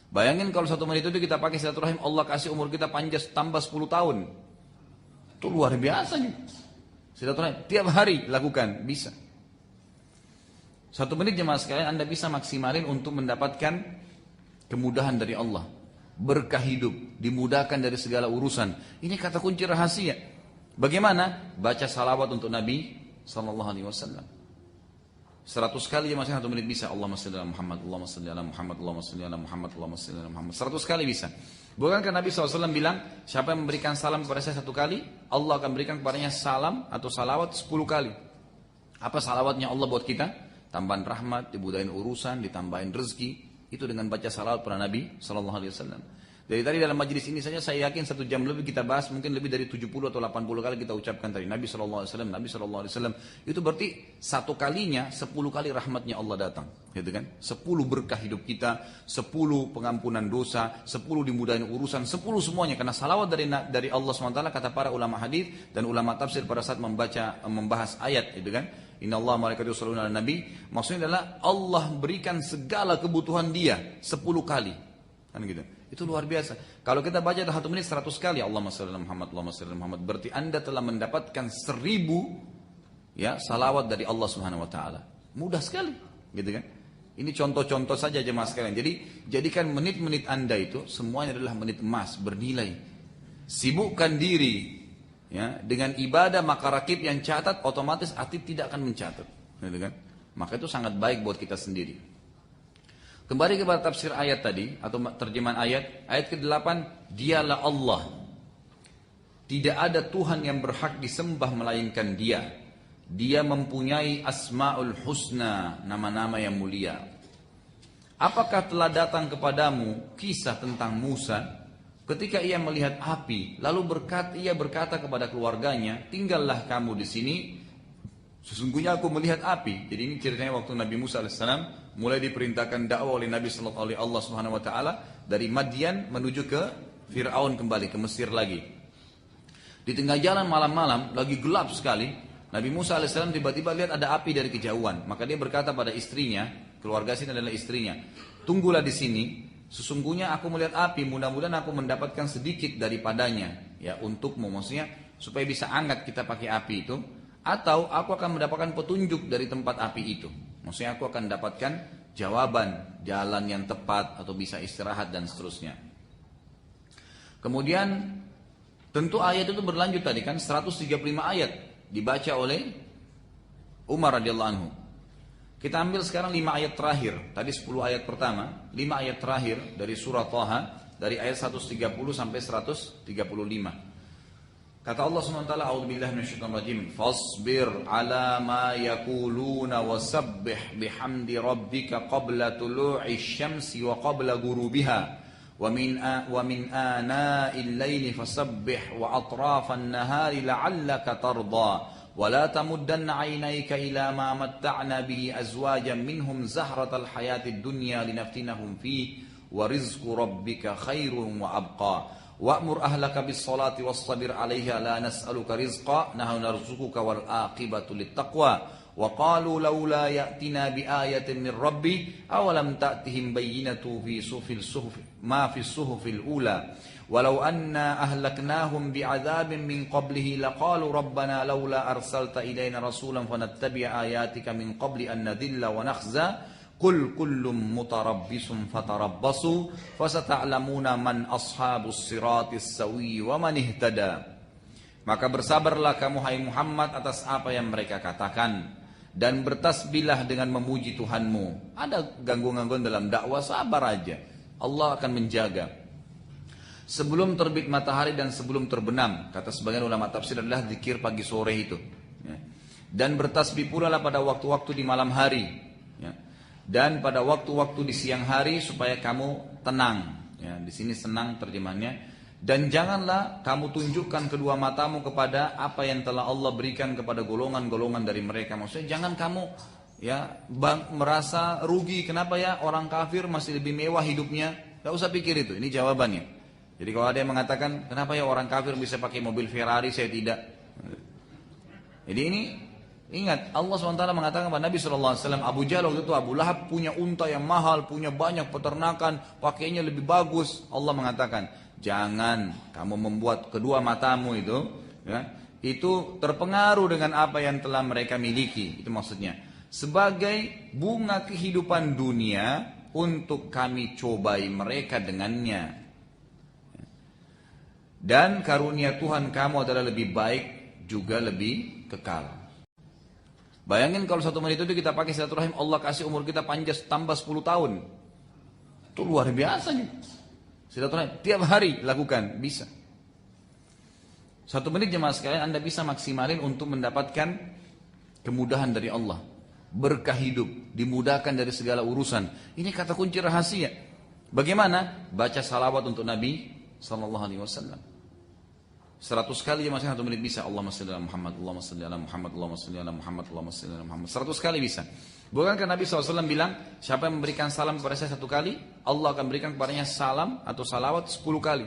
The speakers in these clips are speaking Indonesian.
Bayangin kalau 1 menit itu kita pakai silaturahim, Allah kasih umur kita panjang tambah 10 tahun. Itu luar biasa nih. Silaturahim tiap hari lakukan, bisa. 1 menit jemaah sekalian Anda bisa maksimalin untuk mendapatkan kemudahan dari Allah. Berkah hidup, dimudahkan dari segala urusan. Ini kata kunci rahasia. Bagaimana? Baca salawat untuk Nabi SAW. 100 kali jemaah sekalian 1 menit bisa. Allahumma shalli ala Muhammad, Allahumma shalli ala Muhammad, Allahumma shalli ala Muhammad, Allahumma shalli ala Muhammad. 100 kali bisa. Bukankah Nabi SAW bilang, siapa yang memberikan salam kepada saya 1 kali, Allah akan berikan kepadanya salam atau salawat 10 kali. Apa salawatnya Allah buat kita? Tambahan rahmat, dimudahin urusan, ditambahin rezeki. Itu dengan baca salawat pada Nabi SAW. Dari tadi dalam majelis ini saja saya yakin 1 jam lebih kita bahas, mungkin lebih dari 70 atau 80 kali kita ucapkan tadi Nabi SAW, Nabi SAW. Itu berarti 1 kalinya 10 kali rahmatnya Allah datang, gitu kan? 10 berkah hidup kita, 10 pengampunan dosa, 10 dimudahin urusan, 10 semuanya karena salawat dari Allah SWT kata para ulama hadis dan ulama tafsir pada saat membahas ayat, gitu kan? Inna Allah malaikatahu yusholluna 'alan nabi, maksudnya adalah Allah berikan segala kebutuhan dia 10 kali. Kan gitu. Itu luar biasa. Kalau kita baca dalam 1 menit 100 kali Allahumma shalli ala Muhammad, Allahumma shalli ala Muhammad, berarti Anda telah mendapatkan 1000 ya salawat dari Allah Subhanahu wa taala. Mudah sekali, gitu kan? Ini contoh-contoh saja jemaah sekalian. Jadi jadikan menit-menit Anda itu semuanya adalah menit emas bernilai. Sibukkan diri ya dengan ibadah, maka rakib yang catat otomatis atib tidak akan mencatat, gitu kan? Maka itu sangat baik buat kita sendiri. Kembali kepada tafsir ayat tadi atau terjemahan ayat ke-8, dialah Allah. Tidak ada Tuhan yang berhak disembah melainkan Dia. Dia mempunyai asmaul husna, nama-nama yang mulia. Apakah telah datang kepadamu kisah tentang Musa ketika ia melihat api, lalu ia berkata kepada keluarganya, tinggallah kamu di sini, sesungguhnya aku melihat api. Jadi ini ceritanya waktu Nabi Musa AS mulai diperintahkan dakwah oleh Nabi oleh Allah Subhanahu Wa Taala dari Madian menuju ke Fir'aun kembali ke Mesir lagi. Di tengah jalan malam-malam lagi gelap sekali, Nabi Musa AS tiba-tiba lihat ada api dari kejauhan. Maka dia berkata pada istrinya, keluarga sini adalah istrinya, tunggulah di sini. Sesungguhnya aku melihat api, mudah-mudahan aku mendapatkan sedikit daripadanya, ya untukmu, maksudnya supaya bisa hangat kita pakai api itu. Atau aku akan mendapatkan petunjuk dari tempat api itu. Maksudnya aku akan dapatkan jawaban, jalan yang tepat, atau bisa istirahat dan seterusnya. Kemudian tentu ayat itu berlanjut tadi kan, 135 ayat dibaca oleh Umar radhiyallahu anhu. Kita ambil sekarang 5 ayat terakhir. Tadi 10 ayat pertama, 5 ayat terakhir dari surah Thaha, dari ayat 130 sampai 135. Kata Allah SWT, A'udzubillahi minasyaitonir rajim, fasbir ala ma yaquluna wasabbih bihamdi rabbika qabla tulu'i syamsi wa qabla ghurubiha wa min ana'il laili fasabbih wa atrafan nahari la'allaka tarda wa la tamuddanna 'ainayka ila ma matta'na bihi azwajan minhum zahratal hayatid dunya linaftinahum fihi wa rizqu rabbika khairun wa abqa. Wa'mur ahlaka bis salati wastabir 'alaiha la nas'aluka rizqa nahnu narzuquka wal aqibatu littaqwa wa qalu laula ya'tina bi ayatin min rabbi awalam ta'tihim bayyinatu fi suhuf ma fi suhufil ula walau anna ahlaknahum bi'adzabin min qablihi laqalu rabbana laula arsalta ilaina rasulan fanattabi'a ayatika min qabli an nadilla wa nakhza. Qul kullum mutarabbisun fatarabbasu fasata'lamuna man ashabus siratis sawi wa man ihtada. Maka bersabarlah kamu hai Muhammad atas apa yang mereka katakan dan bertasbihlah dengan memuji Tuhanmu. Ada gangguan-gangguan dalam dakwah, sabar aja. Allah akan menjaga. Sebelum terbit matahari dan sebelum terbenam, kata sebagian ulama tafsir adalah zikir pagi sore itu. Dan bertasbih pula lah pada waktu-waktu di malam hari. Dan pada waktu-waktu di siang hari supaya kamu tenang. Ya, di sini senang terjemahnya. Dan janganlah kamu tunjukkan kedua matamu kepada apa yang telah Allah berikan kepada golongan-golongan dari mereka. Maksudnya jangan kamu ya merasa rugi. Kenapa ya orang kafir masih lebih mewah hidupnya? Gak usah pikir itu. Ini jawabannya. Jadi kalau ada yang mengatakan, kenapa ya orang kafir bisa pakai mobil Ferrari, saya tidak? Jadi ini, ingat, Allah SWT mengatakan kepada Nabi SAW, Abu Jahal waktu itu, Abu Lahab punya unta yang mahal, punya banyak peternakan, pakainya lebih bagus. Allah mengatakan, jangan kamu membuat kedua matamu itu, ya, itu terpengaruh dengan apa yang telah mereka miliki. Itu maksudnya. Sebagai bunga kehidupan dunia, untuk kami cobai mereka dengannya. Dan karunia Tuhan kamu adalah lebih baik, juga lebih kekal. Bayangin kalau 1 menit itu kita pakai silaturahim, Allah kasih umur kita panjang tambah 10 tahun. Itu luar biasa nih. Silaturahim tiap hari lakukan, bisa. 1 menit jemaah sekalian Anda bisa maksimalin untuk mendapatkan kemudahan dari Allah. Berkah hidup, dimudahkan dari segala urusan. Ini kata kunci rahasia. Bagaimana? Baca salawat untuk Nabi SAW. 100 kali jemaah 1 menit bisa. Allahumma shalli ala Muhammad, Allahumma shalli ala Muhammad, Allahumma shalli ala Muhammad, Allahumma shalli ala Muhammad. 100 kali bisa. Bukankah Nabi SAW bilang, siapa yang memberikan salam kepada saya 1 kali, Allah akan berikan kepadanya salam atau salawat 10 kali.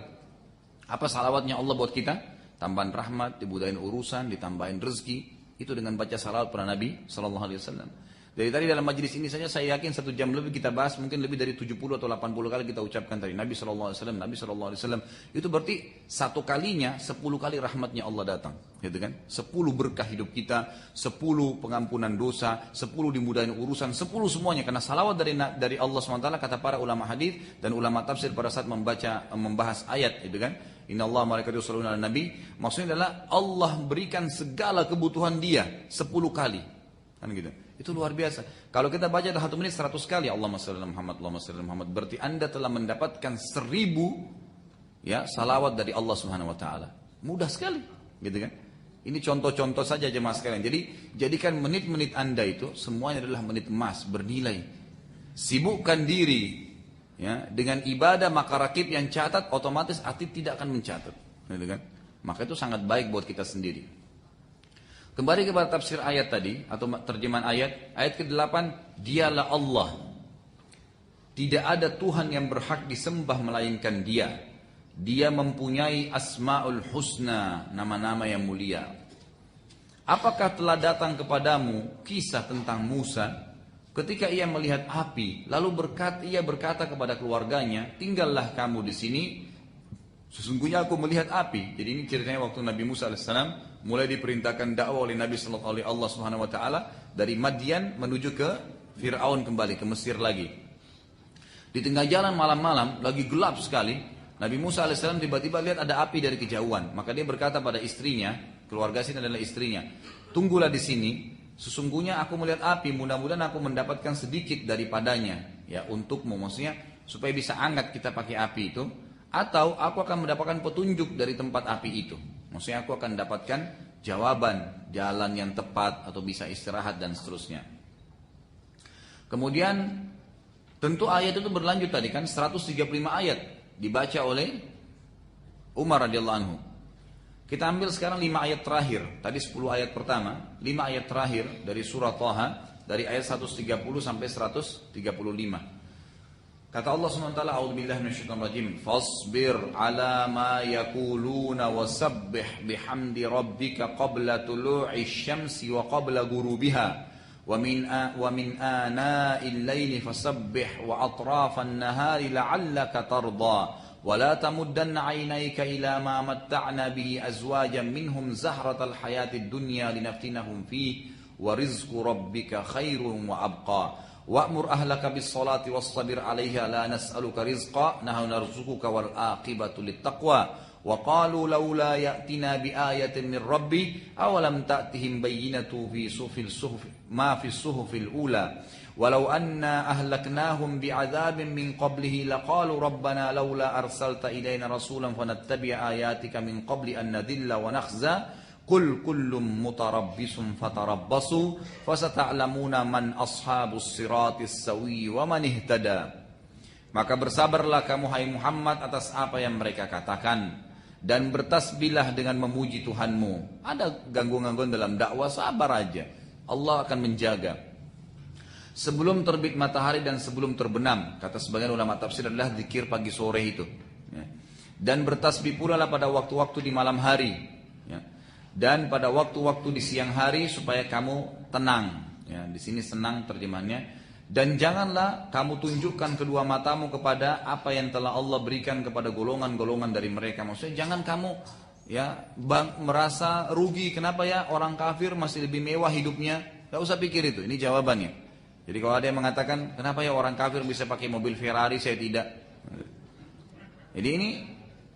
Apa salawatnya Allah buat kita? Tambahan rahmat, dimudahin urusan, ditambahin rezeki. Itu dengan baca salawat pada Nabi SAW. Dari tadi dalam majelis ini saja saya yakin 1 jam lebih kita bahas, mungkin lebih dari 70 atau 80 kali kita ucapkan tadi Nabi SAW, Nabi SAW. Itu berarti 1 kalinya 10 kali rahmatnya Allah datang, gitu kan? 10 berkah hidup kita, 10 pengampunan dosa, 10 dimudahin urusan, 10 semuanya. Karena salawat dari Allah SWT kata para ulama hadis dan ulama tafsir pada saat membahas ayat, gitu kan? Inna Allah malaikatahu yusholluna ala nabi. Maksudnya adalah Allah berikan segala kebutuhan dia 10 kali, kan gitu. Itu luar biasa. Kalau kita baca dalam 1 menit 100 kali Allahumma shalli ala Muhammad, Allahumma shalli ala Muhammad, berarti Anda telah mendapatkan 1000 ya salawat dari Allah Subhanahu wa taala. Mudah sekali, gitu kan? Ini contoh-contoh saja jemaah sekalian. Jadi jadikan menit-menit Anda itu semuanya adalah menit emas bernilai. Sibukkan diri ya dengan ibadah, maka rakib yang catat otomatis atid tidak akan mencatat, gitu kan? Maka itu sangat baik buat kita sendiri. Kembali kepada tafsir ayat tadi atau terjemahan ayat ke-8, dialah Allah. Tidak ada Tuhan yang berhak disembah melainkan Dia. Dia mempunyai asmaul husna, nama-nama yang mulia. Apakah telah datang kepadamu kisah tentang Musa ketika ia melihat api, lalu ia berkata kepada keluarganya, tinggallah kamu di sini, sesungguhnya aku melihat api. Jadi ini ceritanya waktu Nabi Musa AS mulai diperintahkan dakwah oleh Nabi oleh Allah Subhanahu Wa Taala dari Madian menuju ke Fir'aun, kembali ke Mesir lagi. Di tengah jalan malam-malam lagi gelap sekali, Nabi Musa AS tiba-tiba lihat ada api dari kejauhan. Maka dia berkata pada istrinya, keluarga sini adalah istrinya, tunggulah di sini. Sesungguhnya aku melihat api, mudah-mudahan aku mendapatkan sedikit daripadanya, ya untukmu, maksudnya supaya bisa angkat kita pakai api itu. Atau aku akan mendapatkan petunjuk dari tempat api itu. Maksudnya aku akan mendapatkan jawaban, jalan yang tepat, atau bisa istirahat dan seterusnya. Kemudian tentu ayat itu berlanjut tadi kan, 135 ayat dibaca oleh Umar radhiyallahu anhu. Kita ambil sekarang 5 ayat terakhir. Tadi 10 ayat pertama, 5 ayat terakhir dari surah Thaha dari ayat 130 sampai 135. Kata Allah SWT, a'udzubillahi minasyaitonir rajim, fasbir ala ma yaquluna wasabbih bihamdi rabbika qabla tulu'i syamsi wa qabla ghurubiha wa min ana'il laili fasabbih wa atrafan nahari la'allaka tarda wa la tamuddanna 'ainayka ila ma matta'na bihi azwajan minhum zahratal hayatid dunya linaftinahum fihi wa rizqu rabbika khairun wa abqa. Wa'mur ahlaka bis salati wastabir 'alaiha la nas'aluka rizqa nahnu narzuquka wal aqibatu lit taqwa wa qalu laula ya'tina bi ayatin min rabbi awalam ta'tihim bayyinatu fi suhuf ma fi suhufil ula walau anna ahlaknahum bi'adzabin min qablihi laqalu rabbana laula arsalta ilaina rasulan fanattabi'a ayatika min qabli an nadilla wa nakhza. Qul kullum mutarabbisun fatarabbasu fasata'lamuna man ashabus siratis sawi wa man ihtada. Maka bersabarlah kamu hai Muhammad atas apa yang mereka katakan dan bertasbihlah dengan memuji Tuhanmu. Ada gangguan-gangguan dalam dakwah, sabar aja. Allah akan menjaga. Sebelum terbit matahari dan sebelum terbenam, kata sebagian ulama tafsir adalah zikir pagi sore itu. Dan bertasbih pula lah pada waktu-waktu di malam hari, ya. Dan pada waktu-waktu di siang hari supaya kamu tenang. Ya, di sini senang terjemahannya. Dan janganlah kamu tunjukkan kedua matamu kepada apa yang telah Allah berikan kepada golongan-golongan dari mereka. Maksudnya jangan kamu merasa rugi. Kenapa ya orang kafir masih lebih mewah hidupnya? Gak usah pikir itu. Ini jawabannya. Jadi kalau ada yang mengatakan kenapa ya orang kafir bisa pakai mobil Ferrari saya tidak? Jadi ini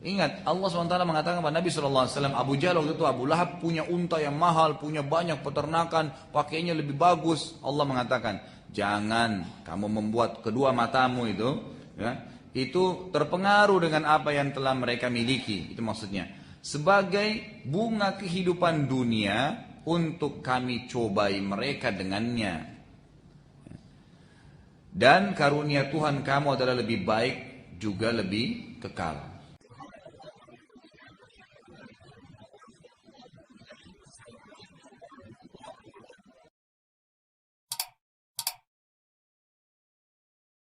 ingat, Allah SWT mengatakan kepada Nabi SAW, Abu Jahal waktu itu, Abu Lahab punya unta yang mahal, punya banyak peternakan, pakainya lebih bagus. Allah mengatakan, jangan kamu membuat kedua matamu itu, ya, itu terpengaruh dengan apa yang telah mereka miliki. Itu maksudnya. Sebagai bunga kehidupan dunia, untuk kami cobai mereka dengannya. Dan karunia Tuhan kamu adalah lebih baik, juga lebih kekal.